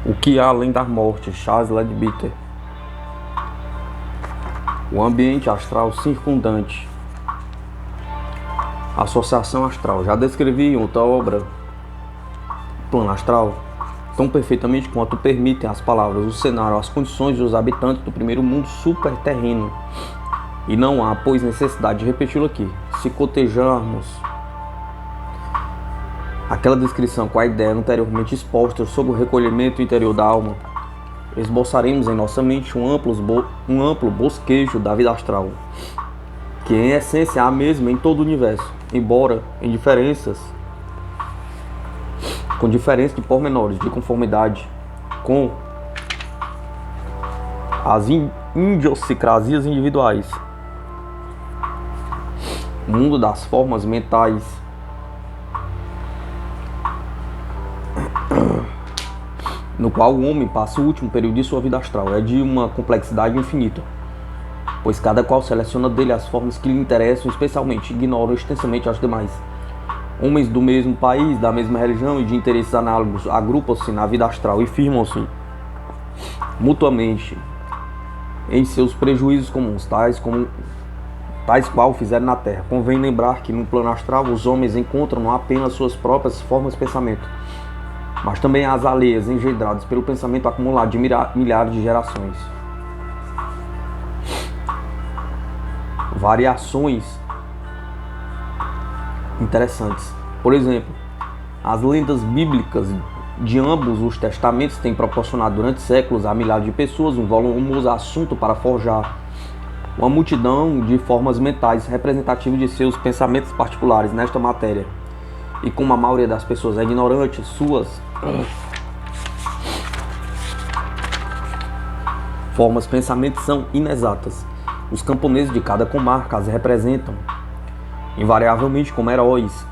O que há além da morte? Charles Leadbeater. O ambiente astral circundante. Associação astral. Já descrevi em outra obra, Plano Astral, tão perfeitamente quanto permitem as palavras, o cenário, as condições dos habitantes do primeiro mundo superterreno. E não há, pois, necessidade de repeti-lo aqui. Se cotejarmos aquela descrição com a ideia anteriormente exposta sobre o recolhimento interior da alma, esboçaremos em nossa mente um amplo bosquejo da vida astral, que em essência é a mesma em todo o universo, embora com diferenças de pormenores, de conformidade com as idiosincrasias individuais. O mundo das formas mentais no qual o homem passa o último período de sua vida astral é de uma complexidade infinita, pois cada qual seleciona dele as formas que lhe interessam, especialmente ignoram extensamente as demais. Homens do mesmo país, da mesma religião e de interesses análogos agrupam-se na vida astral e firmam-se mutuamente em seus prejuízos comuns, tais qual fizeram na Terra. Convém lembrar que no plano astral os homens encontram não apenas suas próprias formas de pensamento, mas também as alheias engendradas pelo pensamento acumulado de milhares de gerações. Variações interessantes. Por exemplo, as lendas bíblicas de ambos os testamentos têm proporcionado durante séculos a milhares de pessoas um volumoso assunto para forjar uma multidão de formas mentais representativas de seus pensamentos particulares nesta matéria. E como a maioria das pessoas é ignorante, suas formas de pensamento são inexatas. Os camponeses de cada comarca as representam invariavelmente como heróis.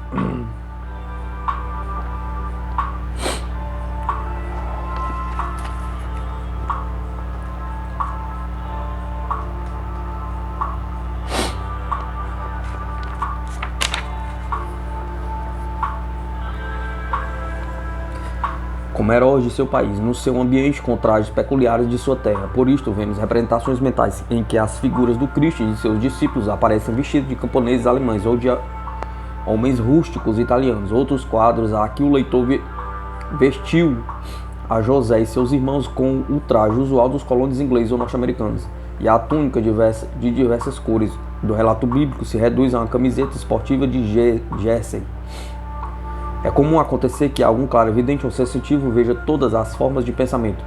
Como heróis de seu país, no seu ambiente com trajes peculiares de sua terra. Por isto, vemos representações mentais em que as figuras do Cristo e de seus discípulos aparecem vestidos de camponeses alemães ou de homens rústicos italianos. Outros quadros, aqui o leitor vestiu a José e seus irmãos com o traje usual dos colonos ingleses ou norte-americanos, e a túnica de diversas cores do relato bíblico se reduz a uma camiseta esportiva de jersey. É comum acontecer que algum clarividente ou sensitivo veja todas as formas de pensamento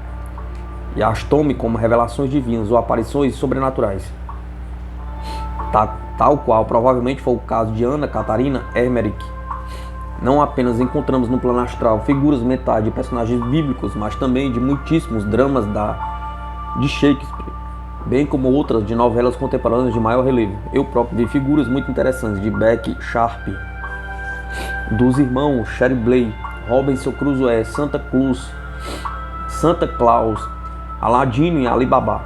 e as tome como revelações divinas ou aparições sobrenaturais, tal qual provavelmente foi o caso de Ana Catarina Emmerich. Não apenas encontramos no plano astral figuras mentais de personagens bíblicos, mas também de muitíssimos dramas de Shakespeare, bem como outras de novelas contemporâneas de maior relevo. Eu próprio vi figuras muito interessantes de Beck Sharp, dos irmãos Sherry, Robinson Crusoe, Santa Claus, Aladino e Alibaba,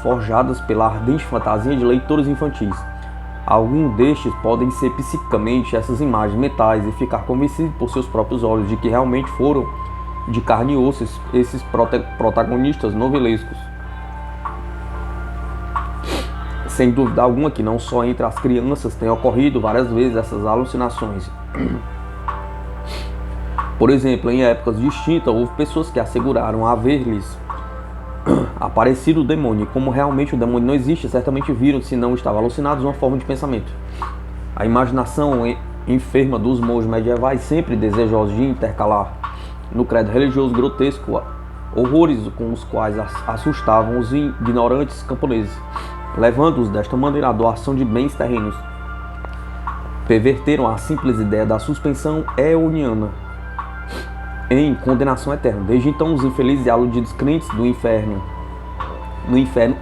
forjadas pela ardente fantasia de leitores infantis. Alguns destes podem ser psiquicamente essas imagens mentais e ficar convencidos por seus próprios olhos de que realmente foram de carne e osso esses protagonistas novelescos. Sem dúvida alguma que não só entre as crianças têm ocorrido várias vezes essas alucinações. Por exemplo, em épocas distintas, houve pessoas que asseguraram haver-lhes aparecido o demônio. Como realmente o demônio não existe, certamente viram, se não estavam alucinados, uma forma de pensamento. A imaginação enferma dos monges medievais, sempre desejosos de intercalar no credo religioso grotesco horrores com os quais assustavam os ignorantes camponeses, levando-os desta maneira à doação de bens terrenos. Perverteram a simples ideia da suspensão eoniana em condenação eterna. Desde então, os infelizes e aludidos crentes no inferno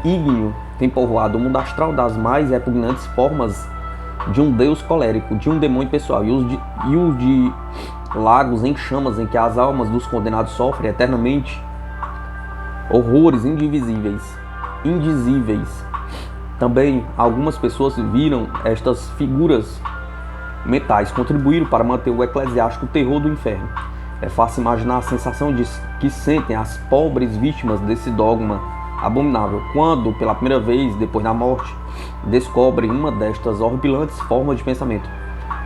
ígneo têm povoado o mundo astral das mais repugnantes formas de um deus colérico, de um demônio pessoal, e os de lagos em chamas em que as almas dos condenados sofrem eternamente horrores indizíveis. Também algumas pessoas viram estas figuras mentais, contribuíram para manter o eclesiástico terror do inferno. É fácil imaginar a sensação que sentem as pobres vítimas desse dogma abominável, quando, pela primeira vez, depois da morte, descobrem uma destas horripilantes formas de pensamento.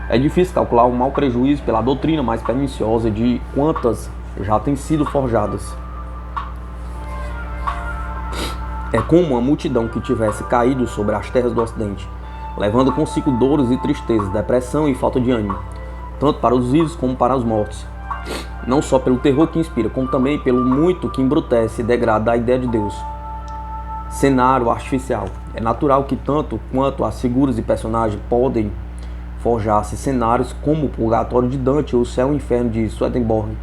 É difícil calcular o mau prejuízo pela doutrina mais perniciosa de quantas já têm sido forjadas. É como uma multidão que tivesse caído sobre as terras do Ocidente, levando consigo dores e tristezas, depressão e falta de ânimo, tanto para os vivos como para os mortos. Não só pelo terror que inspira, como também pelo muito que embrutece e degrada a ideia de Deus. Cenário artificial. É natural que tanto quanto as figuras e personagens podem forjar-se cenários como o Purgatório de Dante ou o Céu e o Inferno de Swedenborg.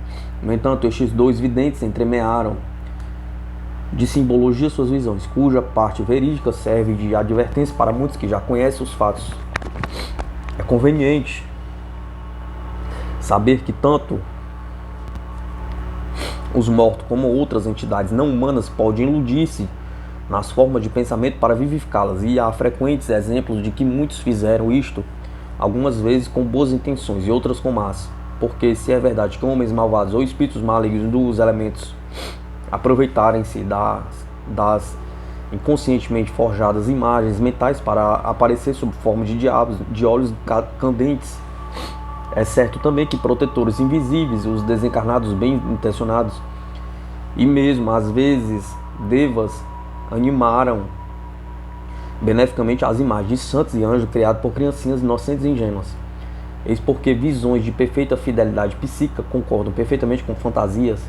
No entanto, estes dois videntes entremearam de simbologia suas visões, cuja parte verídica serve de advertência para muitos que já conhecem os fatos. É conveniente saber que tanto os mortos como outras entidades não humanas podem iludir-se nas formas de pensamento para vivificá-las, e há frequentes exemplos de que muitos fizeram isto, algumas vezes com boas intenções e outras com más, porque se é verdade que homens malvados ou espíritos malignos dos elementos aproveitarem-se das inconscientemente forjadas imagens mentais para aparecer sob forma de diabos, de olhos candentes, é certo também que protetores invisíveis, os desencarnados bem intencionados, e mesmo às vezes devas, animaram beneficamente as imagens de santos e anjos criados por criancinhas inocentes e ingênuas. Eis porque visões de perfeita fidelidade psíquica concordam perfeitamente com fantasias,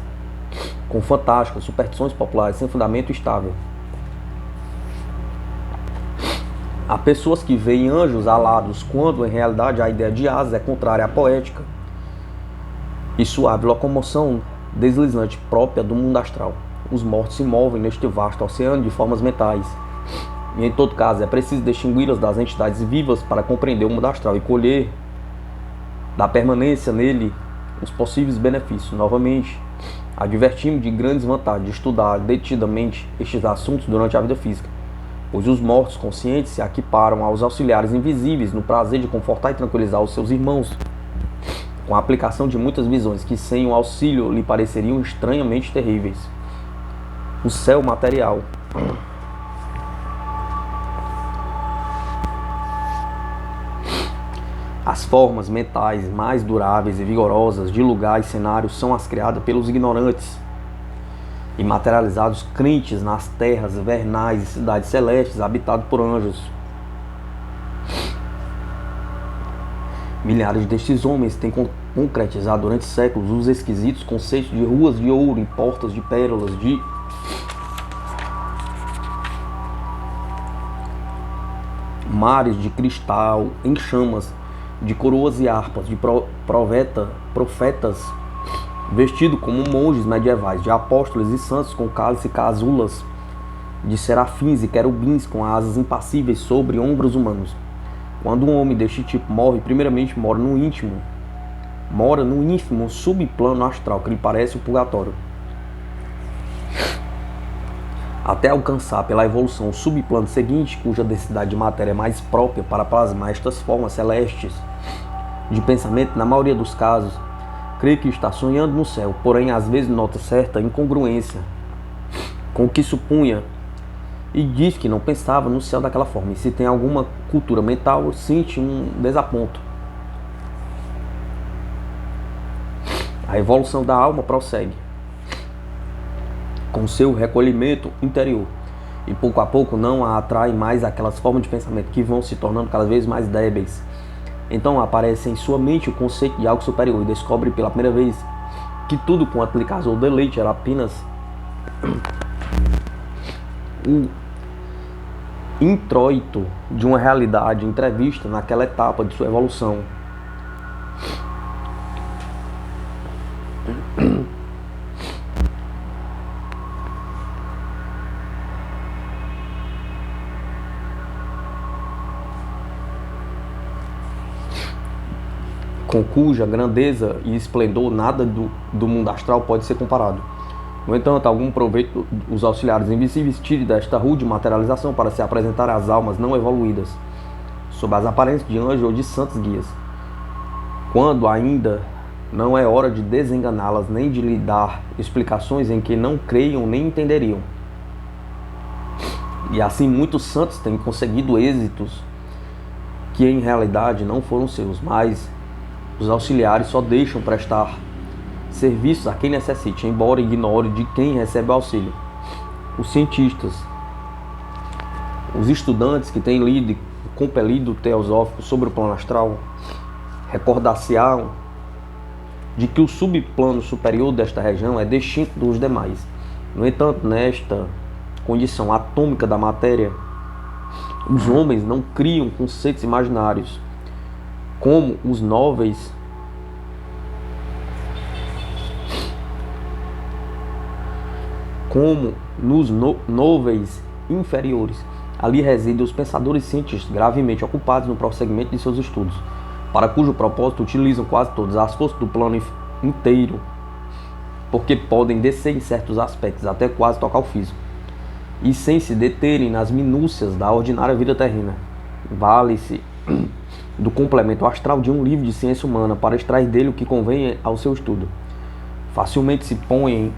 com fantásticas superstições populares sem fundamento estável. Há pessoas que veem anjos alados quando em realidade a ideia de asas é contrária à poética e suave locomoção deslizante própria do mundo astral. Os mortos se movem neste vasto oceano de formas mentais, e em todo caso é preciso distingui-las das entidades vivas para compreender o mundo astral e colher da permanência nele os possíveis benefícios. Novamente, advertimos de grandes vantagens de estudar detidamente estes assuntos durante a vida física, pois os mortos conscientes se equiparam aos auxiliares invisíveis no prazer de confortar e tranquilizar os seus irmãos, com a aplicação de muitas visões que sem o auxílio lhe pareceriam estranhamente terríveis. O céu material. As formas mentais mais duráveis e vigorosas de lugar e cenário são as criadas pelos ignorantes e materializados crentes nas terras vernais e cidades celestes habitadas por anjos. Milhares destes homens têm concretizado durante séculos os esquisitos conceitos de ruas de ouro e portas de pérolas, de mares de cristal em chamas, de coroas e harpas, de profetas vestidos como monges medievais, de apóstolos e santos com cálice e casulas, de serafins e querubins com asas impassíveis sobre ombros humanos. Quando um homem deste tipo morre, primeiramente mora no ínfimo subplano astral, que lhe parece o purgatório, até alcançar pela evolução o subplano seguinte, cuja densidade de matéria é mais própria para plasmar estas formas celestes de pensamento. Na maioria dos casos, crê que está sonhando no céu, porém às vezes nota certa incongruência com o que supunha e diz que não pensava no céu daquela forma, e se tem alguma cultura mental, sente um desaponto. A evolução da alma prossegue com seu recolhimento interior, e pouco a pouco não a atrai mais aquelas formas de pensamento que vão se tornando cada vez mais débeis. Então aparece em sua mente o conceito de algo superior e descobre pela primeira vez que tudo quanto lhe causou deleite era apenas o introito de uma realidade entrevista naquela etapa de sua evolução. Com cuja grandeza e esplendor nada do mundo astral pode ser comparado. No entanto, algum proveito os auxiliares invisíveis tirem desta rude materialização para se apresentar às almas não evoluídas, sob as aparências de anjos ou de santos guias. Quando ainda Não é hora de desenganá-las, nem de lhe dar explicações em que não creiam nem entenderiam. E assim muitos santos têm conseguido êxitos que em realidade não foram seus, mas os auxiliares só deixam prestar serviços a quem necessite, embora ignore de quem recebe o auxílio. Os cientistas, os estudantes que têm lido e compelido o teosófico sobre o plano astral, recordar-se-ão de que o subplano superior desta região é distinto dos demais. No entanto, nesta condição atômica da matéria, os homens não criam conceitos imaginários, como os nóveis nos níveis inferiores. Ali residem os pensadores cientistas gravemente ocupados no prosseguimento de seus estudos, para cujo propósito utilizam quase todas as forças do plano inteiro, porque podem descer em certos aspectos até quase tocar o físico, e sem se deterem nas minúcias da ordinária vida terrena. Vale-se do complemento astral de um livro de ciência humana para extrair dele o que convém ao seu estudo. Facilmente se põem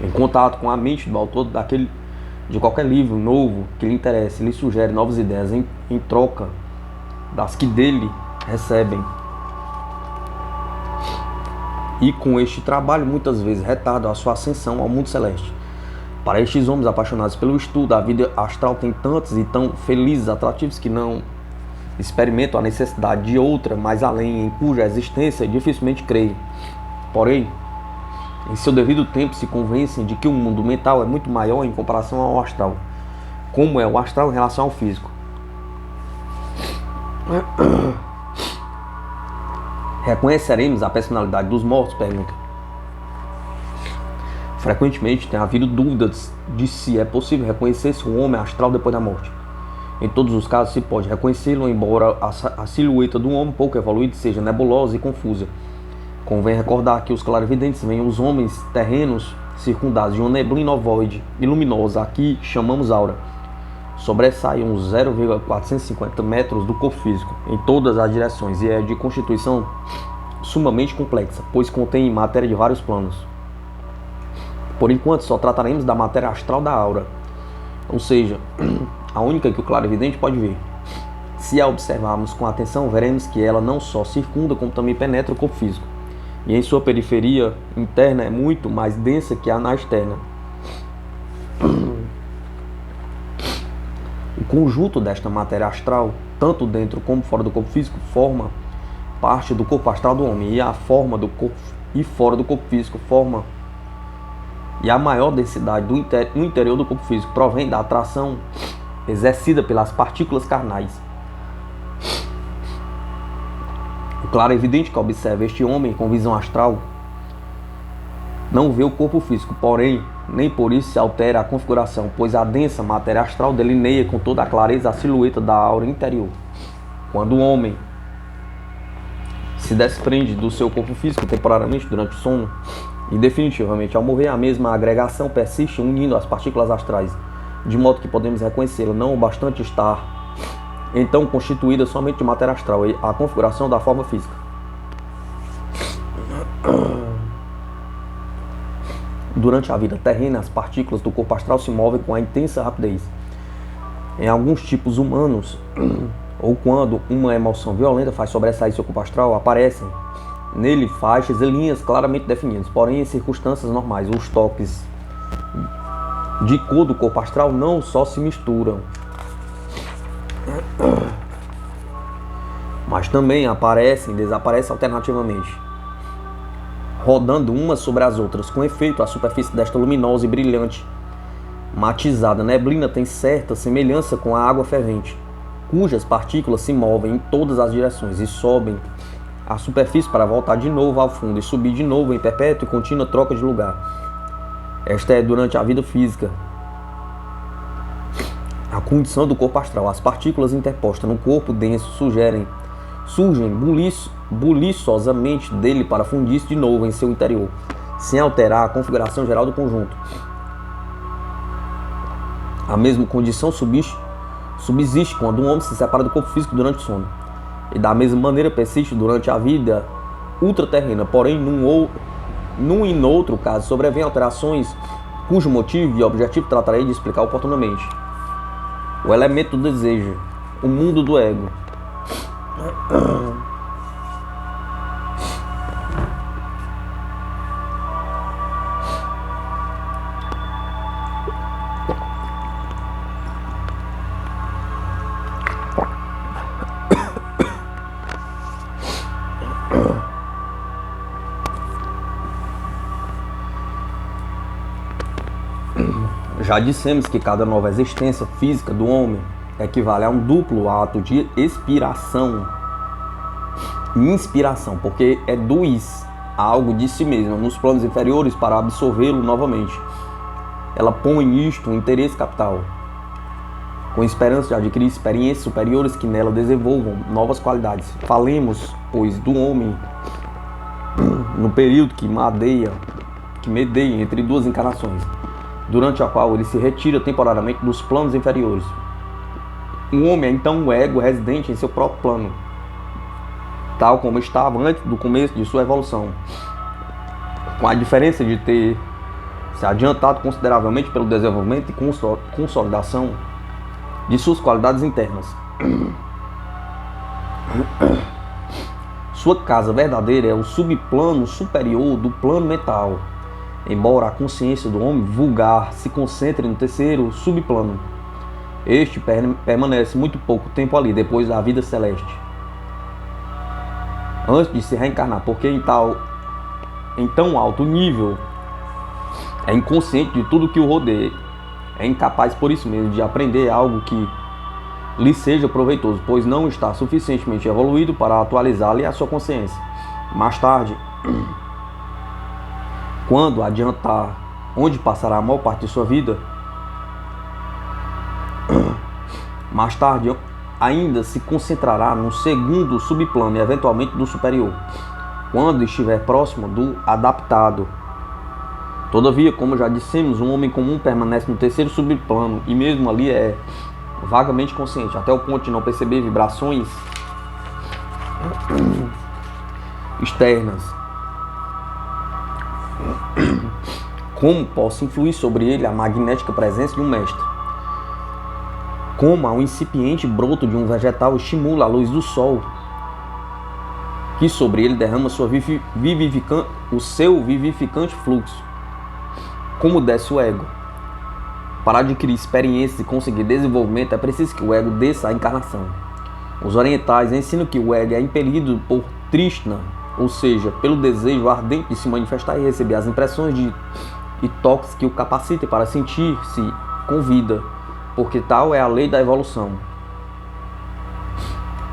em contato com a mente do autor de qualquer livro novo que lhe interesse, lhe sugere novas ideias em troca das que dele recebem. E com este trabalho muitas vezes retardam a sua ascensão ao mundo celeste. Para estes homens apaixonados pelo estudo, a vida astral tem tantos e tão felizes atrativos que não experimentam a necessidade de outra mais além, em cuja existência dificilmente creem. Porém, em seu devido tempo se convencem de que o mundo mental é muito maior em comparação ao astral, como é o astral em relação ao físico. Reconheceremos a personalidade dos mortos? Pergunta. Frequentemente tem havido dúvidas de se é possível reconhecer-se um homem astral depois da morte. Em todos os casos se pode reconhecê-lo, embora a silhueta do homem pouco evoluído seja nebulosa e confusa. Convém recordar que os clarividentes veem os homens terrenos circundados de uma neblina ovoide e luminosa, a que chamamos aura. Sobressai uns 0,450 metros do corpo físico, em todas as direções, e é de constituição sumamente complexa, pois contém matéria de vários planos. Por enquanto, só trataremos da matéria astral da aura, ou seja, a única que o clarividente pode ver. Se a observarmos com atenção, veremos que ela não só circunda, como também penetra o corpo físico, e em sua periferia interna é muito mais densa que a na externa. O conjunto desta matéria astral, tanto dentro como fora do corpo físico, forma parte do corpo astral do homem, e a forma do corpo e fora do corpo físico forma, e a maior densidade no interior do corpo físico provém da atração exercida pelas partículas carnais. Claro, é evidente que observa este homem com visão astral não vê o corpo físico, porém, nem por isso se altera a configuração, pois a densa matéria astral delineia com toda a clareza a silhueta da aura interior. Quando o homem se desprende do seu corpo físico temporariamente durante o sono, e definitivamente ao morrer, a mesma agregação persiste unindo as partículas astrais, de modo que podemos reconhecê-la, não o bastante estar então constituída somente de matéria astral, e a configuração da forma física. Durante a vida terrena, as partículas do corpo astral se movem com a intensa rapidez. Em alguns tipos humanos, ou quando uma emoção violenta faz sobressair seu corpo astral, aparecem nele faixas e linhas claramente definidas. Porém, em circunstâncias normais, os toques de cor do corpo astral não só se misturam, mas também aparecem e desaparecem alternativamente, rodando umas sobre as outras. Com efeito, a superfície desta luminosa e brilhante, matizada neblina tem certa semelhança com a água fervente, cujas partículas se movem em todas as direções e sobem a superfície para voltar de novo ao fundo e subir de novo em perpétua e contínua troca de lugar. Esta é durante a vida física a condição do corpo astral. As partículas interpostas no corpo denso surgem buliçosamente dele para fundir-se de novo em seu interior, sem alterar a configuração geral do conjunto. A mesma condição subsiste quando um homem se separa do corpo físico durante o sono. e da mesma maneira persiste durante a vida ultraterrena, porém num e no outro caso sobrevêm alterações cujo motivo e objetivo tratarei de explicar oportunamente. O elemento do desejo, o mundo do ego. Já dissemos que cada nova existência física do homem equivale a um duplo ato de expiração e inspiração, porque eduz algo de si mesma nos planos inferiores para absorvê-lo novamente. Ela põe isto um interesse capital, com esperança de adquirir experiências superiores que nela desenvolvam novas qualidades. Falemos, pois, do homem no período que medeia entre duas encarnações, durante a qual ele se retira temporariamente dos planos inferiores. O homem é então um ego residente em seu próprio plano, tal como estava antes do começo de sua evolução, com a diferença de ter se adiantado consideravelmente pelo desenvolvimento e consolidação de suas qualidades internas. Sua casa verdadeira é o subplano superior do plano mental, embora a consciência do homem vulgar se concentre no terceiro subplano. Este permanece muito pouco tempo ali, depois da vida celeste, antes de se reencarnar, porque em tão alto nível é inconsciente de tudo que o rodeia, é incapaz por isso mesmo de aprender algo que lhe seja proveitoso, pois não está suficientemente evoluído para atualizar-lhe a sua consciência. Mais tarde, quando adiantar onde passará a maior parte de sua vida, mais tarde ainda se concentrará no segundo subplano e eventualmente no superior, quando estiver próximo do adaptado. Todavia, como já dissemos, um homem comum permanece no terceiro subplano e mesmo ali é vagamente consciente, até o ponto de não perceber vibrações externas. Como posso influir sobre ele a magnética presença de um mestre? Como ao incipiente broto de um vegetal estimula a luz do sol, que sobre ele derrama o seu vivificante fluxo. Como desce o ego? Para adquirir experiências e conseguir desenvolvimento, é preciso que o ego desça à encarnação. Os orientais ensinam que o ego é impelido por Trishna, ou seja, pelo desejo ardente de se manifestar e receber as impressões e toques que o capacitem para sentir-se com vida, porque tal é a lei da evolução.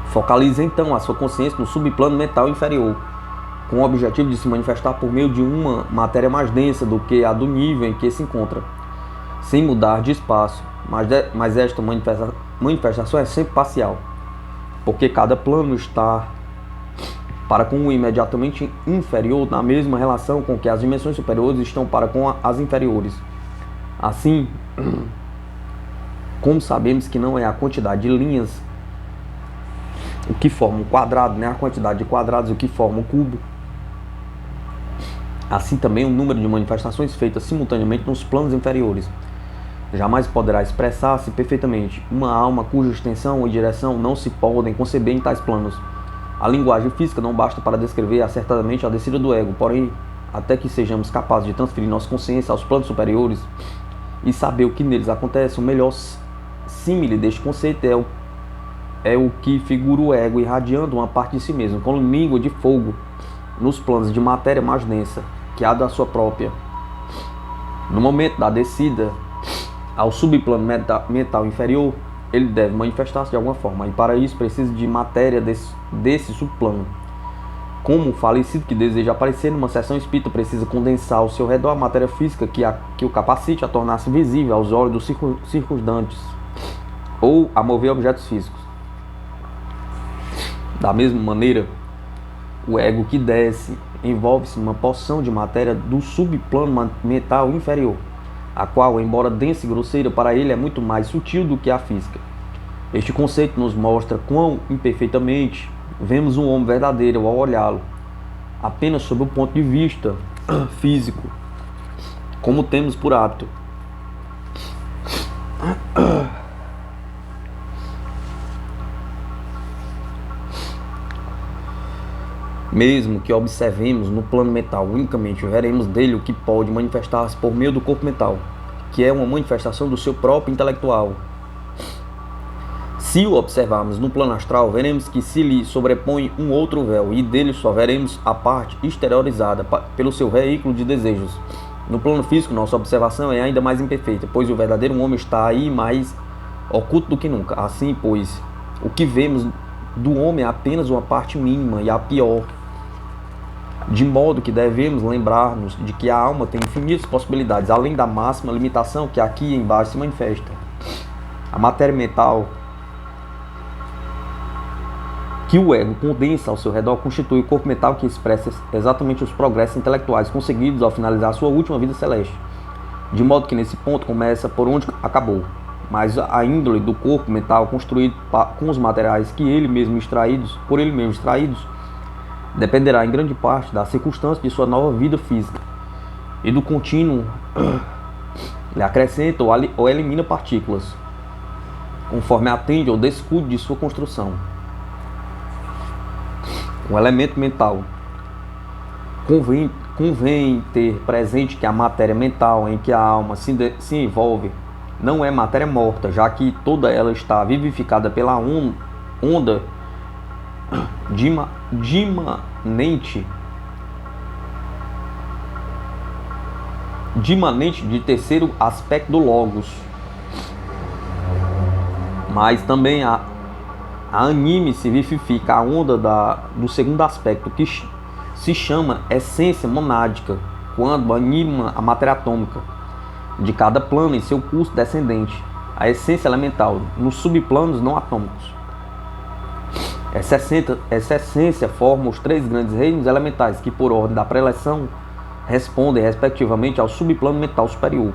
Focalize então a sua consciência no subplano mental inferior, com o objetivo de se manifestar por meio de uma matéria mais densa do que a do nível em que se encontra, sem mudar de espaço, mas esta manifestação é sempre parcial, porque cada plano está para com o imediatamente inferior na mesma relação com que as dimensões superiores estão para com as inferiores. Assim, como sabemos que não é a quantidade de linhas o que forma um quadrado, nem a quantidade de quadrados o que forma um cubo, assim também o número de manifestações feitas simultaneamente nos planos inferiores jamais poderá expressar-se perfeitamente. Uma alma cuja extensão e direção não se podem conceber em tais planos. A linguagem física não basta para descrever acertadamente a descida do ego, porém, até que sejamos capazes de transferir nossa consciência aos planos superiores e saber o que neles acontece, o melhor símile deste conceito é o que figura o ego irradiando uma parte de si mesmo, com língua de fogo, nos planos de matéria mais densa, que há da sua própria. No momento da descida ao subplano mental inferior, ele deve manifestar-se de alguma forma, e para isso precisa de matéria desse subplano. Como o falecido que deseja aparecer numa sessão espírita precisa condensar ao seu redor a matéria física que o capacite a tornar-se visível aos olhos dos circundantes, ou a mover objetos físicos. Da mesma maneira, o ego que desce envolve-se numa porção de matéria do subplano mental inferior, a qual, embora densa e grosseira, para ele é muito mais sutil do que a física. Este conceito nos mostra quão imperfeitamente vemos um homem verdadeiro ao olhá-lo, apenas sob o ponto de vista físico, como temos por hábito. Mesmo que observemos no plano mental unicamente, veremos dele o que pode manifestar-se por meio do corpo mental, que é uma manifestação do seu próprio intelectual. Se o observarmos no plano astral, veremos que se lhe sobrepõe um outro véu, e dele só veremos a parte exteriorizada pelo seu veículo de desejos. No plano físico, nossa observação é ainda mais imperfeita, pois o verdadeiro homem está aí mais oculto do que nunca. Assim, pois, o que vemos do homem é apenas uma parte mínima e a pior, de modo que devemos lembrar-nos de que a alma tem infinitas possibilidades, além da máxima limitação que aqui embaixo se manifesta. A matéria mental que o ego condensa ao seu redor constitui o corpo mental que expressa exatamente os progressos intelectuais conseguidos ao finalizar sua última vida celeste. De modo que nesse ponto começa por onde acabou. Mas a índole do corpo mental construído com os materiais que por ele mesmo extraídos, dependerá em grande parte da circunstância de sua nova vida física e do contínuo lhe acrescenta ou elimina partículas, conforme atende ao descuido de sua construção. O elemento mental. Convém ter presente que a matéria mental em que a alma se envolve não é matéria morta, já que toda ela está vivificada pela onda dimanente de terceiro aspecto do Logos. Mas também a anime se vivifica a onda do segundo aspecto, que se chama essência monádica, quando anima a matéria atômica de cada plano em seu curso descendente, a essência elemental, nos subplanos não atômicos. Essa essência forma os três grandes reinos elementais que, por ordem da preleção, respondem respectivamente ao subplano mental superior,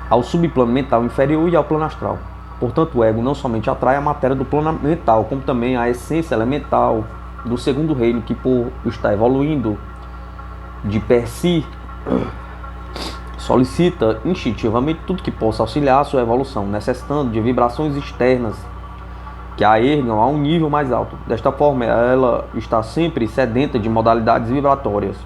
ao subplano mental inferior e ao plano astral. Portanto, o ego não somente atrai a matéria do plano mental, como também a essência elemental do segundo reino, que por estar evoluindo de per si, solicita instintivamente tudo que possa auxiliar a sua evolução, necessitando de vibrações externas que a ergam a um nível mais alto. Desta forma, ela está sempre sedenta de modalidades vibratórias,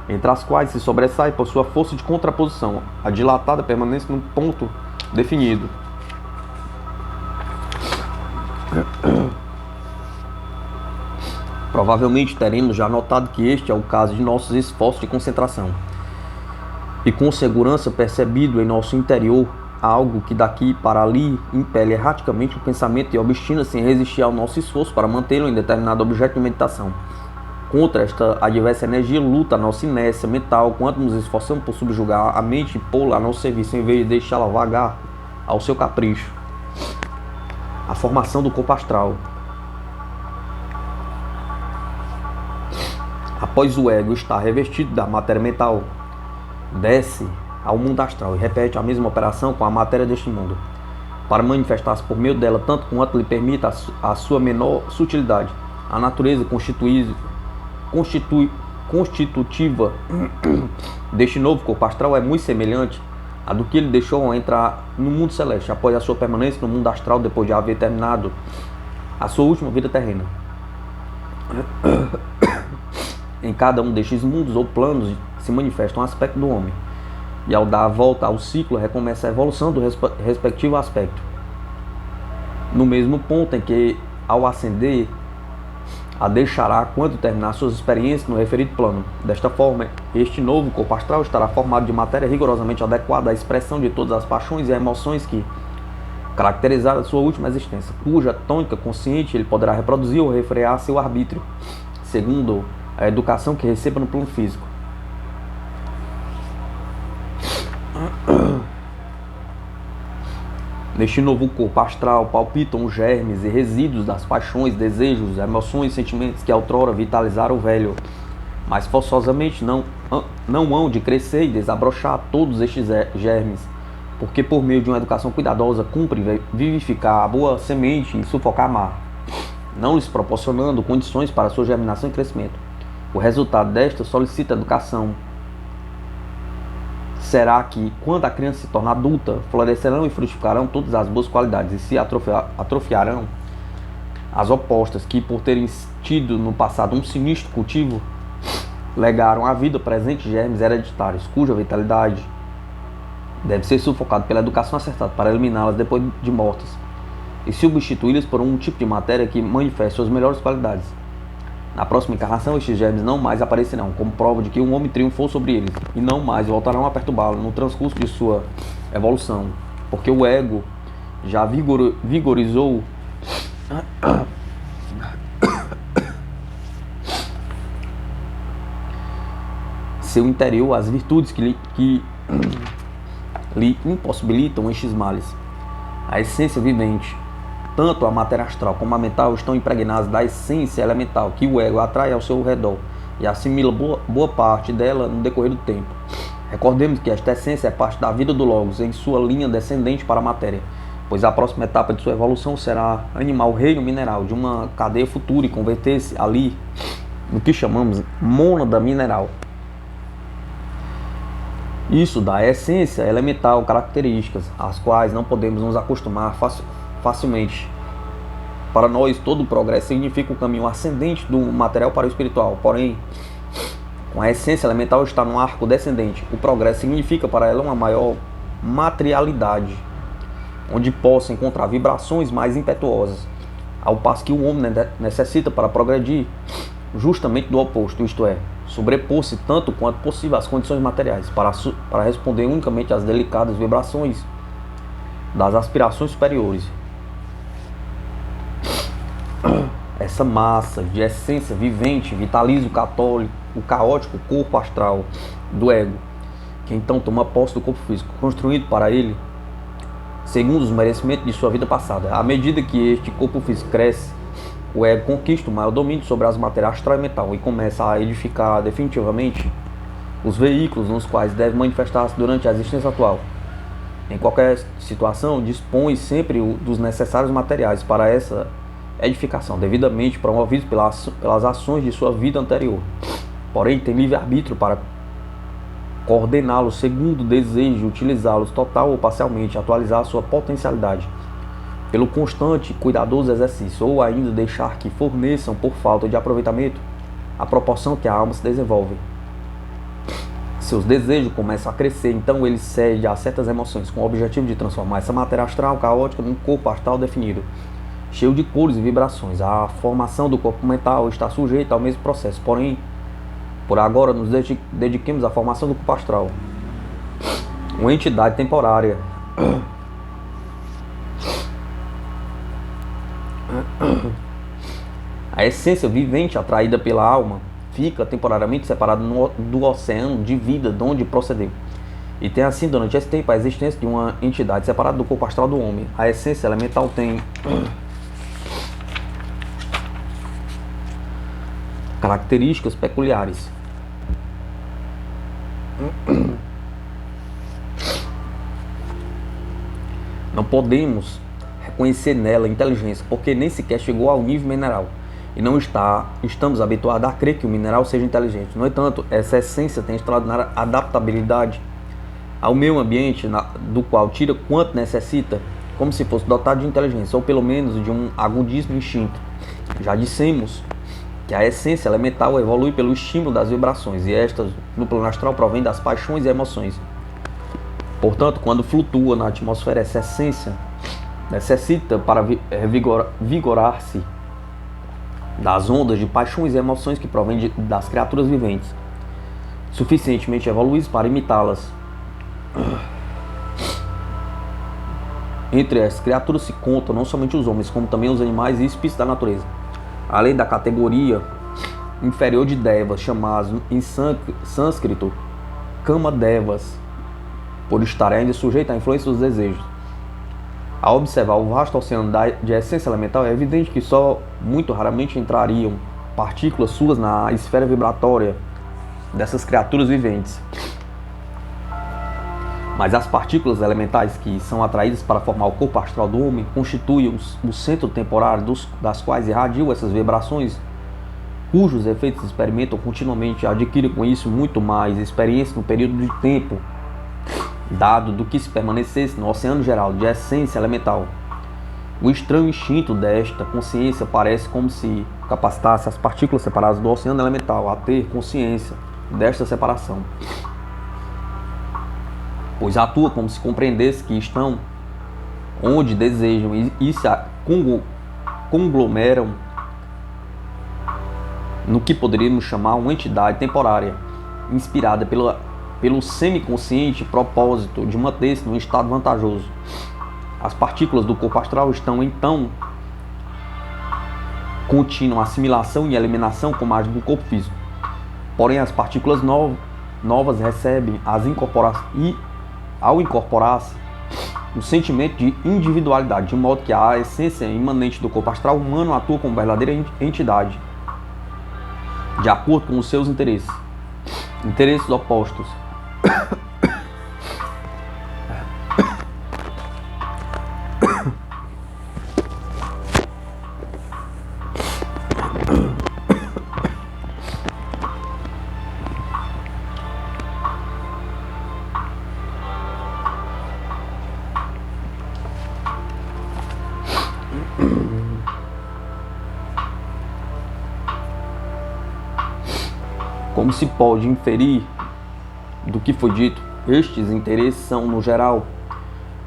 entre as quais se sobressai por sua força de contraposição, a dilatada permanência num ponto definido. Provavelmente teremos já notado que este é o caso de nossos esforços de concentração, e com segurança percebido em nosso interior algo que daqui para ali impele erraticamente o pensamento e obstina-se em resistir ao nosso esforço para mantê-lo em determinado objeto de meditação. Contra esta adversa energia luta a nossa inércia mental, quanto nos esforçamos por subjugar a mente e pô-la a nosso serviço, em vez de deixá-la vagar ao seu capricho. A formação do corpo astral. Após o ego estar revestido da matéria mental, desce ao mundo astral e repete a mesma operação com a matéria deste mundo, para manifestar-se por meio dela tanto quanto lhe permita a sua menor sutilidade. A natureza constitutiva deste novo corpo astral é muito semelhante à do que ele deixou ao entrar no mundo celeste, após a sua permanência no mundo astral, depois de haver terminado a sua última vida terrena. Em cada um destes mundos ou planos se manifesta um aspecto do homem, e ao dar a volta ao ciclo recomeça a evolução do respectivo aspecto, no mesmo ponto em que, ao ascender, a deixará quando terminar suas experiências no referido plano. Desta forma, este novo corpo astral estará formado de matéria rigorosamente adequada à expressão de todas as paixões e emoções que caracterizaram a sua última existência, cuja tônica consciente ele poderá reproduzir ou refrear seu arbítrio, segundo a educação que receba no plano físico. Neste novo corpo astral palpitam os germes e resíduos das paixões, desejos, emoções e sentimentos que outrora vitalizaram o velho, mas forçosamente não hão de crescer e desabrochar todos estes germes, porque por meio de uma educação cuidadosa cumpre vivificar a boa semente e sufocar a má. não lhes proporcionando condições para sua germinação e crescimento. O resultado desta solicita educação será que, quando a criança se tornar adulta, florescerão e frutificarão todas as boas qualidades e se atrofiarão as opostas que, por terem tido no passado um sinistro cultivo, legaram à vida presente germes hereditários, cuja vitalidade deve ser sufocada pela educação acertada para eliminá-las depois de mortas e substituí-las por um tipo de matéria que manifeste suas melhores qualidades. Na próxima encarnação, estes germes não mais aparecerão, como prova de que um homem triunfou sobre eles, e não mais voltarão a perturbá-lo no transcurso de sua evolução, porque o ego já vigorizou seu interior as virtudes que lhe impossibilitam estes males. A essência vivente, tanto a matéria astral como a mental, estão impregnadas da essência elemental que o ego atrai ao seu redor e assimila boa parte dela no decorrer do tempo. Recordemos que esta essência é parte da vida do Logos em sua linha descendente para a matéria, pois a próxima etapa de sua evolução será animar o reino mineral de uma cadeia futura e converter-se ali no que chamamos mônada mineral. Isso dá à essência elemental características, às quais não podemos nos acostumar facilmente. Para nós, todo o progresso significa o caminho ascendente do material para o espiritual. Porém, com a essência elemental está no arco descendente. O progresso significa para ela uma maior materialidade, onde possa encontrar vibrações mais impetuosas, ao passo que o homem necessita para progredir justamente do oposto, isto é, sobrepor-se tanto quanto possível às condições materiais, para responder unicamente às delicadas vibrações das aspirações superiores. Essa massa de essência vivente vitaliza o caótico corpo astral do ego, que então toma posse do corpo físico, construído para ele segundo os merecimentos de sua vida passada. À medida que este corpo físico cresce, o ego conquista o maior domínio sobre as matérias astral e mental e começa a edificar definitivamente os veículos nos quais deve manifestar-se durante a existência atual. Em qualquer situação, dispõe sempre dos necessários materiais para essa edificação, devidamente promovidos pelas ações de sua vida anterior. Porém, tem livre-arbítrio para coordená-los segundo o desejo de utilizá-los total ou parcialmente, atualizar sua potencialidade pelo constante e cuidadoso exercício, ou ainda deixar que forneçam, por falta de aproveitamento, a proporção que a alma se desenvolve. Seus desejos começam a crescer, então ele cede a certas emoções, com o objetivo de transformar essa matéria astral caótica num corpo astral definido, cheio de cores e vibrações. A formação do corpo mental está sujeita ao mesmo processo, porém, por agora nos dediquemos à formação do corpo astral, uma entidade temporária, a essência vivente atraída pela alma fica temporariamente separada do oceano de vida de onde procedeu, e tem assim durante esse tempo a existência de uma entidade separada do corpo astral do homem. A essência elemental tem características peculiares. Não podemos reconhecer nela inteligência, porque nem sequer chegou ao nível mineral, e não estamos habituados a crer que o mineral seja inteligente. No entanto, essa essência tem extraordinária adaptabilidade ao meio ambiente, do qual tira quanto necessita, como se fosse dotado de inteligência, ou pelo menos de um agudíssimo instinto. Já dissemos que a essência elemental evolui pelo estímulo das vibrações, e estas no plano astral provém das paixões e emoções. Portanto, quando flutua na atmosfera, essa essência necessita para vigorar-se das ondas de paixões e emoções que provêm das criaturas viventes, suficientemente evoluídas para imitá-las. Entre as criaturas se contam não somente os homens, como também os animais e espícies da natureza, além da categoria inferior de devas, chamados em sânscrito Kamadevas, por estarem ainda sujeitos à influência dos desejos. Ao observar o vasto oceano de essência elemental, é evidente que só muito raramente entrariam partículas suas na esfera vibratória dessas criaturas viventes. Mas as partículas elementais que são atraídas para formar o corpo astral do homem constituem o centro temporário das quais irradiam essas vibrações, cujos efeitos experimentam continuamente, adquirem com isso muito mais experiência no período de tempo dado do que se permanecesse no oceano geral de essência elemental. O estranho instinto desta consciência parece como se capacitasse as partículas separadas do oceano elemental a ter consciência desta separação, pois atua como se compreendesse que estão onde desejam e se conglomeram no que poderíamos chamar uma entidade temporária, inspirada pelo semiconsciente propósito de manter-se num estado vantajoso. As partículas do corpo astral estão, então, contínua assimilação e eliminação como as do corpo físico. Porém, as partículas novas recebem ao incorporar-se o sentimento de individualidade, de modo que a essência imanente do corpo astral humano atua como verdadeira entidade, de acordo com os seus interesses opostos. Como se pode inferir do que foi dito, estes interesses são, no geral,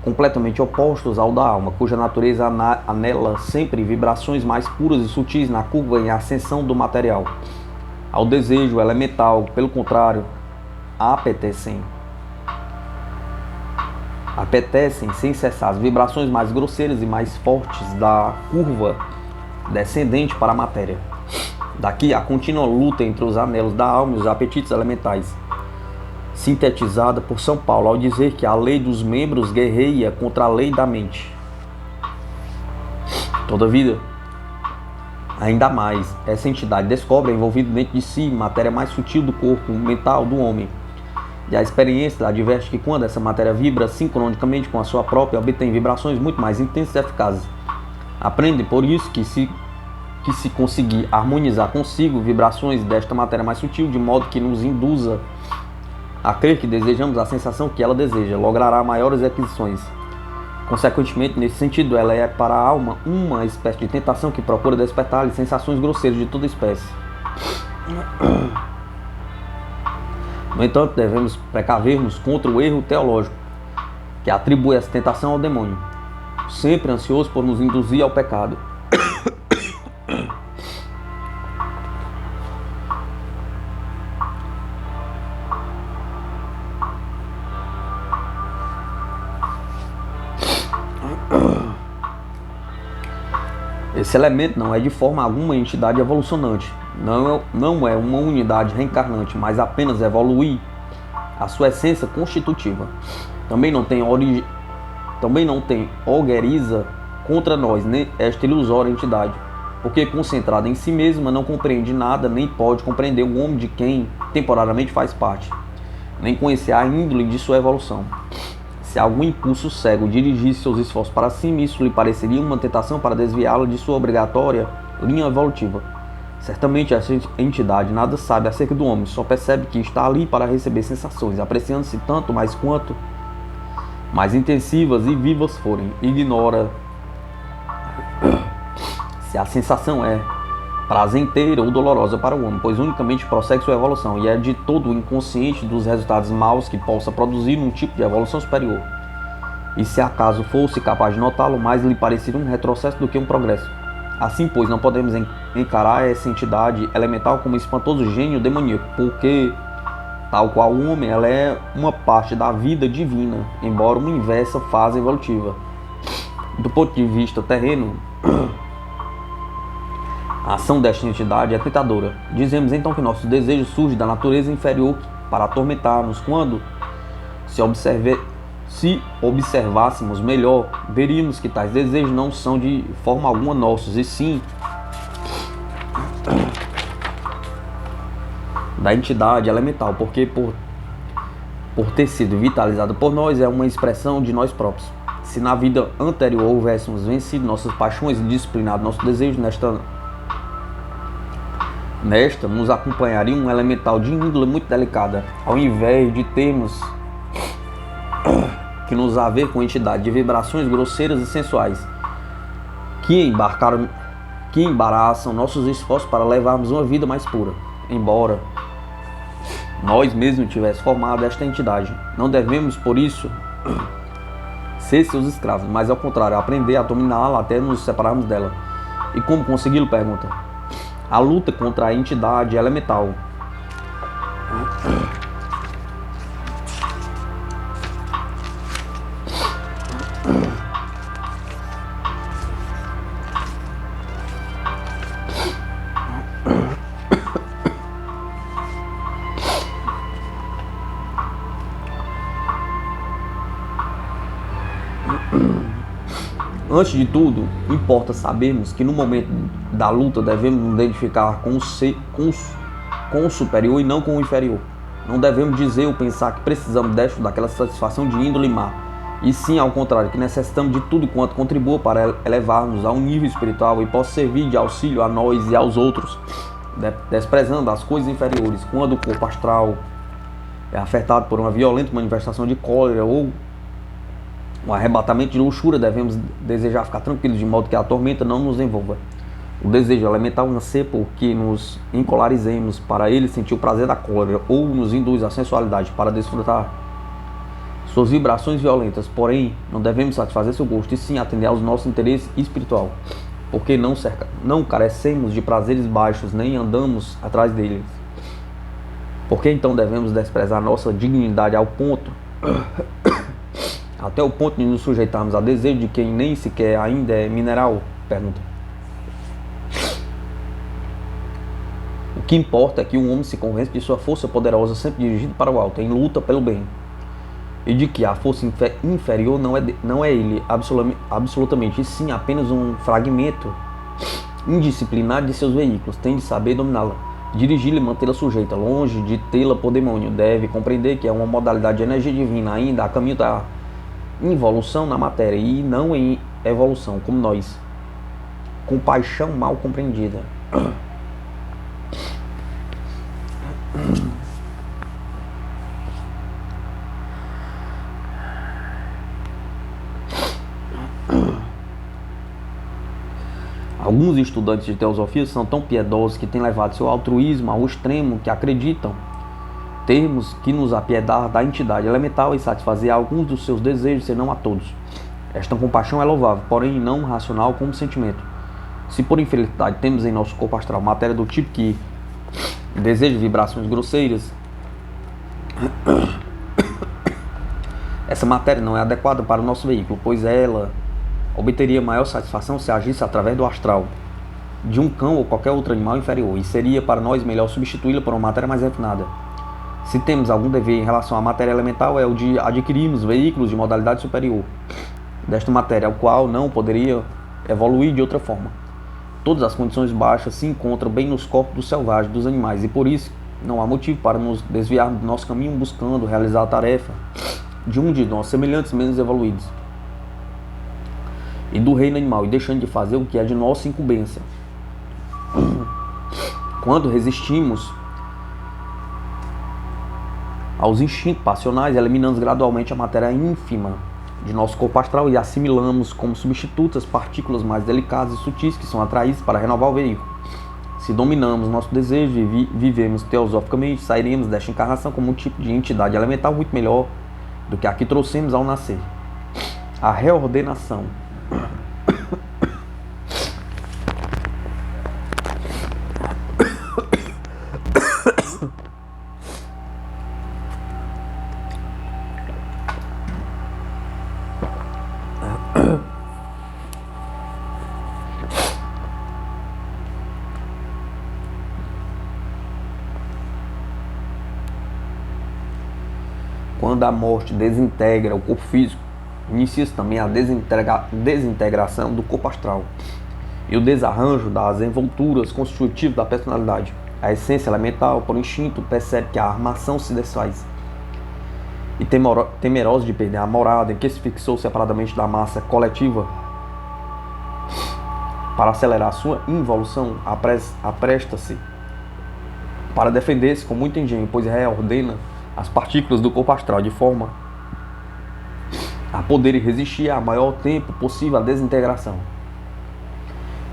completamente opostos ao da alma, cuja natureza anela sempre vibrações mais puras e sutis na curva em ascensão do material. Ao desejo elemental, pelo contrário, apetecem sem cessar as vibrações mais grosseiras e mais fortes da curva descendente para a matéria. Daqui a contínua luta entre os anelos da alma e os apetites elementais, sintetizada por São Paulo ao dizer que a lei dos membros guerreia contra a lei da mente. Todavia, ainda mais, essa entidade descobre envolvida dentro de si matéria mais sutil do corpo mental do homem. E a experiência adverte que quando essa matéria vibra sincronicamente com a sua própria, obtém vibrações muito mais intensas e eficazes. Aprende por isso que se conseguir harmonizar consigo vibrações desta matéria mais sutil, de modo que nos induza a crer que desejamos a sensação que ela deseja, logrará maiores aquisições. Consequentemente, nesse sentido, ela é para a alma uma espécie de tentação que procura despertar-lhe sensações grosseiras de toda espécie. No entanto, devemos precaver-nos contra o erro teológico que atribui essa tentação ao demônio, sempre ansioso por nos induzir ao pecado. Esse elemento não é de forma alguma entidade evolucionante, não é uma unidade reencarnante, mas apenas evolui a sua essência constitutiva. Também não tem algeriza contra nós esta ilusória entidade, porque concentrada em si mesma não compreende nada, nem pode compreender o homem de quem temporariamente faz parte, nem conhecer a índole de sua evolução. Se algum impulso cego dirigisse seus esforços para cima, isso lhe pareceria uma tentação para desviá-la de sua obrigatória linha evolutiva. Certamente essa entidade nada sabe acerca do homem, só percebe que está ali para receber sensações, apreciando-se tanto mais quanto mais intensivas e vivas forem. Ignora se a sensação é prazenteira ou dolorosa para o homem, pois unicamente prossegue sua evolução e é de todo inconsciente dos resultados maus que possa produzir num tipo de evolução superior. E se acaso fosse capaz de notá-lo, mais lhe pareceria um retrocesso do que um progresso. Assim, pois, não podemos encarar essa entidade elemental como um espantoso gênio demoníaco, porque, tal qual o homem, ela é uma parte da vida divina, embora uma inversa fase evolutiva. Do ponto de vista terreno, a ação desta entidade é tentadora. Dizemos então que nossos desejos surgem da natureza inferior para atormentar-nos. Quando se observássemos melhor, veríamos que tais desejos não são de forma alguma nossos, e sim da entidade elemental, porque por ter sido vitalizada por nós, é uma expressão de nós próprios. Se na vida anterior houvéssemos vencido nossas paixões e disciplinado nosso desejo, nesta nos acompanharia um elemental de índole muito delicada, ao invés de termos que nos haver com entidade de vibrações grosseiras e sensuais, que embaraçam nossos esforços para levarmos uma vida mais pura. Embora nós mesmos tivéssemos formado esta entidade, não devemos, por isso, ser seus escravos, mas ao contrário, aprender a dominá-la até nos separarmos dela. E como consegui-lo? Pergunta. A luta contra a entidade elemental Antes de tudo, importa sabermos que no momento da luta devemos nos identificar com o superior e não com o inferior. Não devemos dizer ou pensar que precisamos desta ou daquela satisfação de índole má, e sim, ao contrário, que necessitamos de tudo quanto contribua para elevar-nos a um nível espiritual e possa servir de auxílio a nós e aos outros, desprezando as coisas inferiores. Quando o corpo astral é afetado por uma violenta manifestação de cólera ou um arrebatamento de luxúria, devemos desejar ficar tranquilos, de modo que a tormenta não nos envolva. O desejo elemental anseia por que nos encolarizemos para ele sentir o prazer da cólera, ou nos induz à sensualidade para desfrutar suas vibrações violentas. Porém, não devemos satisfazer seu gosto, e sim atender aos nossos interesses espiritual, porque não carecemos de prazeres baixos, nem andamos atrás deles. Porque então devemos desprezar nossa dignidade até o ponto de nos sujeitarmos a desejo de quem nem sequer ainda é mineral? Pergunta. O que importa é que um homem se convence de sua força poderosa sempre dirigida para o alto, em luta pelo bem, e de que a força inferior não é ele absolutamente, e sim apenas um fragmento indisciplinado de seus veículos. Tem de saber dominá-la, dirigi-la e mantê-la sujeita, longe de tê-la por demônio. Deve compreender que é uma modalidade de energia divina, ainda a caminho da involução na matéria, e não em evolução, como nós. Compaixão mal compreendida. Alguns estudantes de teosofia são tão piedosos que têm levado seu altruísmo ao extremo que acreditam termos que nos apiedar da entidade elemental e satisfazer alguns dos seus desejos, senão a todos. Esta compaixão é louvável, porém não racional como sentimento. Se por infelicidade temos em nosso corpo astral matéria do tipo que deseja vibrações grosseiras, essa matéria não é adequada para o nosso veículo, pois ela obteria maior satisfação se agisse através do astral de um cão ou qualquer outro animal inferior, e seria para nós melhor substituí-la por uma matéria mais refinada. Se temos algum dever em relação à matéria elemental, é o de adquirirmos veículos de modalidade superior desta matéria, o qual não poderia evoluir de outra forma. Todas as condições baixas se encontram bem nos corpos dos selvagens, dos animais, e por isso não há motivo para nos desviarmos do nosso caminho buscando realizar a tarefa de um de nossos semelhantes menos evoluídos e do reino animal, e deixando de fazer o que é de nossa incumbência. Quando resistimos aos instintos passionais, eliminamos gradualmente a matéria ínfima de nosso corpo astral e assimilamos como substitutas partículas mais delicadas e sutis que são atraídas para renovar o veículo. Se dominamos nosso desejo e vivemos teosoficamente, sairemos desta encarnação como um tipo de entidade elemental muito melhor do que a que trouxemos ao nascer. A reordenação. Quando a morte desintegra o corpo físico, inicia-se também a desintegração do corpo astral e o desarranjo das envolturas constitutivas da personalidade. A essência elemental, por instinto, percebe que a armação se desfaz e temerosos de perder a morada em que se fixou separadamente da massa coletiva, para acelerar sua involução, apresta-se para defender-se com muito engenho, pois reordena as partículas do corpo astral de forma a poderem resistir a maior tempo possível à desintegração.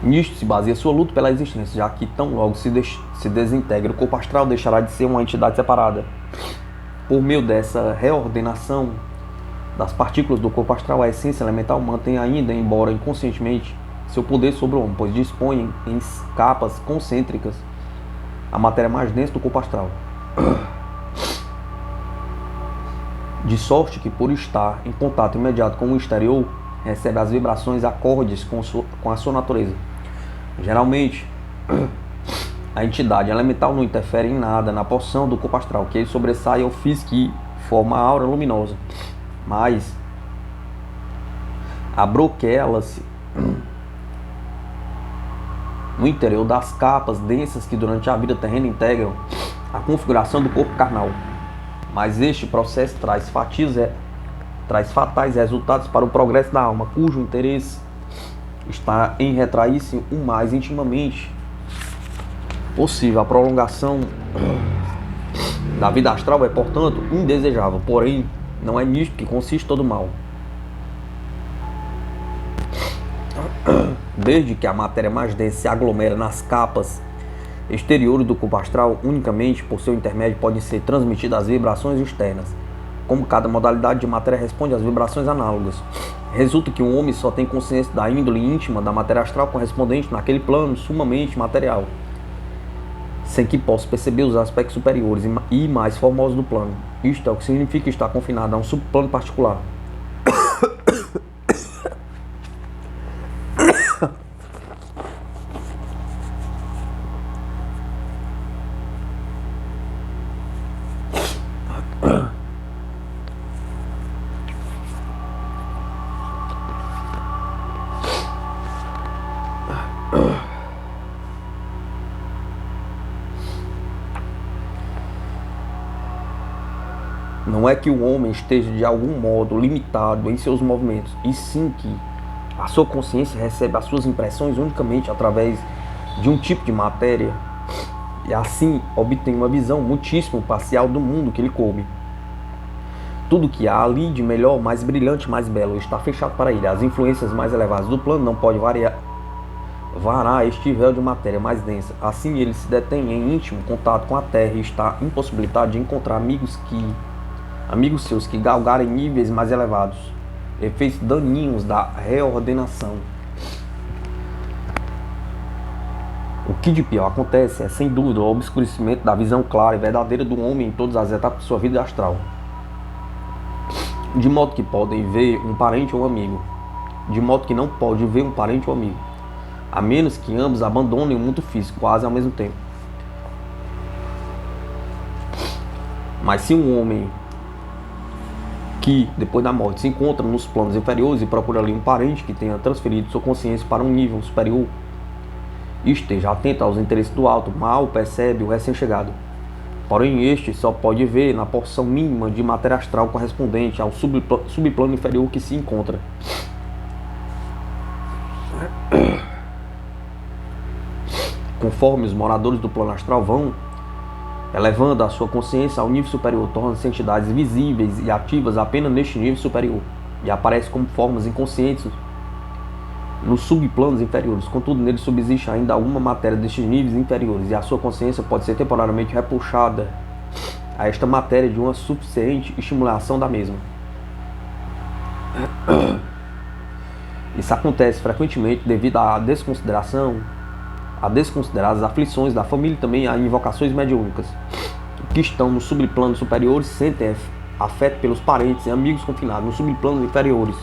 Nisto se baseia sua luta pela existência, já que tão logo se desintegra, o corpo astral deixará de ser uma entidade separada. Por meio dessa reordenação das partículas do corpo astral, a essência elemental mantém ainda, embora inconscientemente, seu poder sobre o homem, pois dispõe em capas concêntricas a matéria mais densa do corpo astral. De sorte que, por estar em contato imediato com o exterior, recebe as vibrações acordes com a sua natureza. Geralmente, a entidade elemental não interfere em nada na porção do corpo astral, que ele sobressai ao físico e forma a aura luminosa, mas abroquela-se no interior das capas densas que durante a vida terrena integram a configuração do corpo carnal. Mas este processo traz fatais resultados para o progresso da alma, cujo interesse está em retrair-se o mais intimamente possível. A prolongação da vida astral é, portanto, indesejável, porém, não é nisto que consiste todo o mal. Desde que a matéria mais densa se aglomera nas capas exteriores do corpo astral, unicamente por seu intermédio podem ser transmitidas as vibrações externas. Como cada modalidade de matéria responde às vibrações análogas, resulta que um homem só tem consciência da índole íntima da matéria astral correspondente naquele plano sumamente material, sem que possa perceber os aspectos superiores e mais formosos do plano. Isto é o que significa estar confinado a um subplano particular. Não é que o homem esteja de algum modo limitado em seus movimentos, e sim que a sua consciência recebe as suas impressões unicamente através de um tipo de matéria, e assim obtém uma visão muitíssimo parcial do mundo que lhe coube. Tudo que há ali de melhor, mais brilhante, mais belo, está fechado para ele. As influências mais elevadas do plano não podem varar este véu de matéria mais densa. Assim ele se detém em íntimo contato com a Terra e está impossibilitado de encontrar amigos seus que galgarem níveis mais elevados, efeitos daninhos da reordenação. O que de pior acontece é, sem dúvida, o obscurecimento da visão clara e verdadeira do homem em todas as etapas de sua vida astral, de modo que podem ver um parente ou um amigo, de modo que não pode ver um parente ou amigo, a menos que ambos abandonem o mundo físico quase ao mesmo tempo. Mas se um homem que, depois da morte, se encontra nos planos inferiores e procura ali um parente que tenha transferido sua consciência para um nível superior e esteja atento aos interesses do alto, mal percebe o recém-chegado. Porém, este só pode ver na porção mínima de matéria astral correspondente ao subplano inferior que se encontra. Conforme os moradores do plano astral vão elevando a sua consciência ao nível superior, tornam-se entidades visíveis e ativas apenas neste nível superior, e aparecem como formas inconscientes nos subplanos inferiores. Contudo, neles subsiste ainda alguma matéria destes níveis inferiores, e a sua consciência pode ser temporariamente repuxada a esta matéria de uma suficiente estimulação da mesma. Isso acontece frequentemente devido à desconsideração, a desconsiderar as aflições da família e também a invocações mediúnicas. Que estão nos subplanos superiores sentem afeto pelos parentes e amigos confinados nos subplanos inferiores.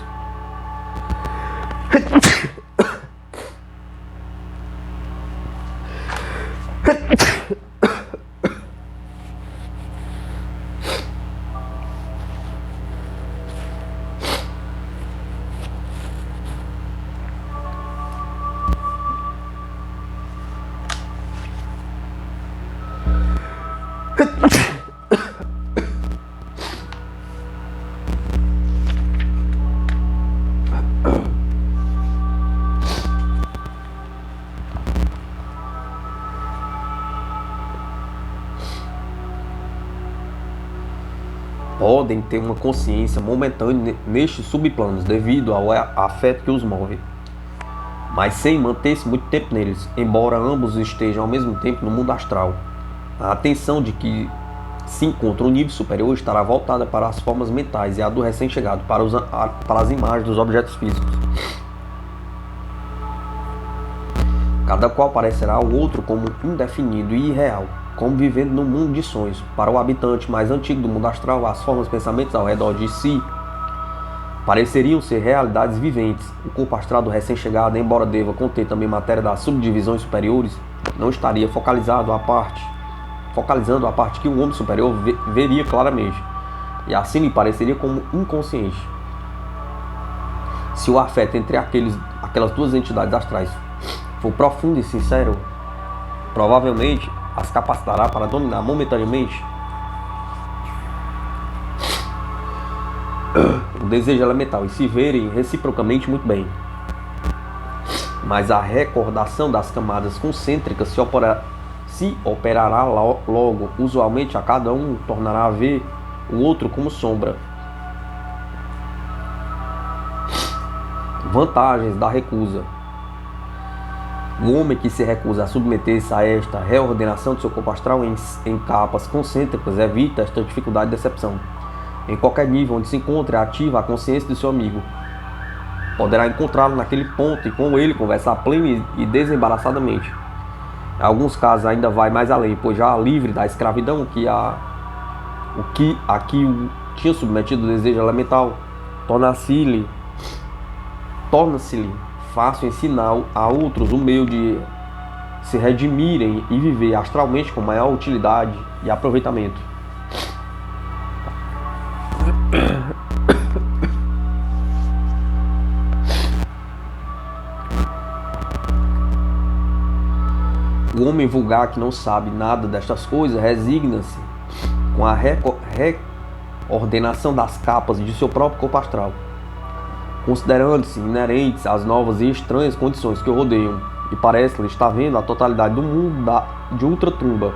podem ter uma consciência momentânea nestes subplanos devido ao afeto que os move, mas sem manter-se muito tempo neles, embora ambos estejam ao mesmo tempo no mundo astral. A atenção de que se encontra um nível superior estará voltada para as formas mentais e a do recém-chegado para as imagens dos objetos físicos. Cada qual parecerá ao outro como indefinido e irreal, como vivendo num mundo de sonhos. Para o habitante mais antigo do mundo astral, as formas e pensamentos ao redor de si pareceriam ser realidades viventes. O corpo astral do recém-chegado, embora deva conter também matéria das subdivisões superiores, não estaria focalizando a parte que o homem superior veria claramente, e assim lhe pareceria como inconsciente. Se o afeto entre aquelas duas entidades astrais for profundo e sincero, provavelmente as capacitará para dominar momentaneamente o desejo elemental e se verem reciprocamente muito bem. Mas a recordação das camadas concêntricas se operará logo, usualmente a cada um tornará a ver o outro como sombra. Vantagens da recusa. O homem que se recusa a submeter-se a esta reordenação do seu corpo astral em capas concêntricas evita esta dificuldade de decepção. Em qualquer nível onde se encontre ativa a consciência do seu amigo, poderá encontrá-lo naquele ponto e com ele conversar plena e desembaraçadamente. Em alguns casos ainda vai mais além, pois já livre da escravidão que o tinha submetido o desejo elemental, torna-se-lhe fácil ensinar a outros o meio de se redimirem e viver astralmente com maior utilidade e aproveitamento. O homem vulgar que não sabe nada destas coisas resigna-se com a reordenação das capas de seu próprio corpo astral, considerando-se inerentes às novas e estranhas condições que o rodeiam, e parece-lhe estar vendo a totalidade do mundo de ultratumba,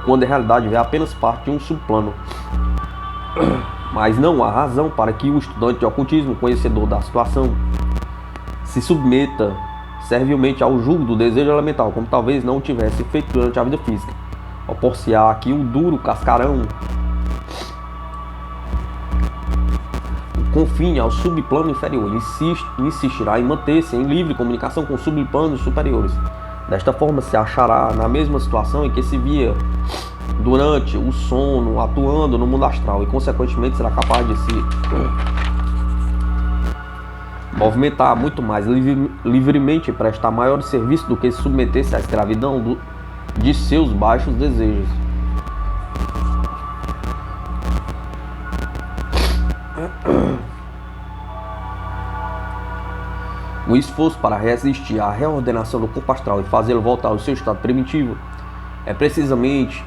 quando em realidade vê apenas parte de um subplano. Mas não há razão para que o estudante de ocultismo, conhecedor da situação, se submeta servilmente ao jugo do desejo elemental, como talvez não o tivesse feito durante a vida física. Opor-se-á aqui o duro cascarão, confine ao subplano inferior, insistirá em manter-se em livre comunicação com subplanos superiores. Desta forma se achará na mesma situação em que se via durante o sono, atuando no mundo astral, e consequentemente será capaz de se movimentar muito mais livremente e prestar maior serviço do que se submeter-se à escravidão de seus baixos desejos. O esforço para resistir à reordenação do corpo astral e fazê-lo voltar ao seu estado primitivo é precisamente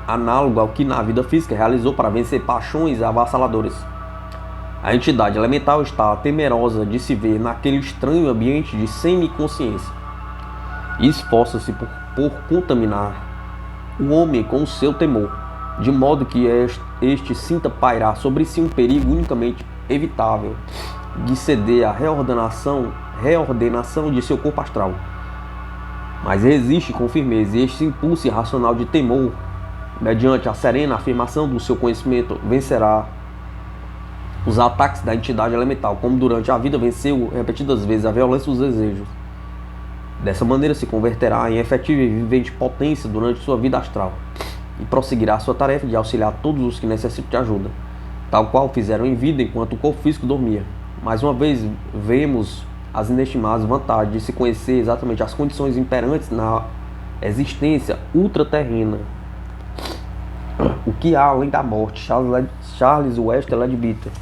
análogo ao que na vida física realizou para vencer paixões avassaladoras. A entidade elemental está temerosa de se ver naquele estranho ambiente de semi-consciência e esforça-se por contaminar o homem com o seu temor, de modo que este sinta pairar sobre si um perigo unicamente evitável de ceder à reordenação de seu corpo astral. Mas resiste com firmeza, e este impulso irracional de temor, mediante a serena afirmação do seu conhecimento, vencerá os ataques da entidade elemental, como durante a vida venceu repetidas vezes a violência dos desejos. Dessa maneira se converterá em efetiva e vivente potência durante sua vida astral, e prosseguirá sua tarefa de auxiliar todos os que necessitam de ajuda, tal qual fizeram em vida enquanto o corpo físico dormia. Mais uma vez vemos as inestimáveis vantagens de se conhecer exatamente as condições imperantes na existência ultraterrena. O que há além da morte. Charles West Leadbeater.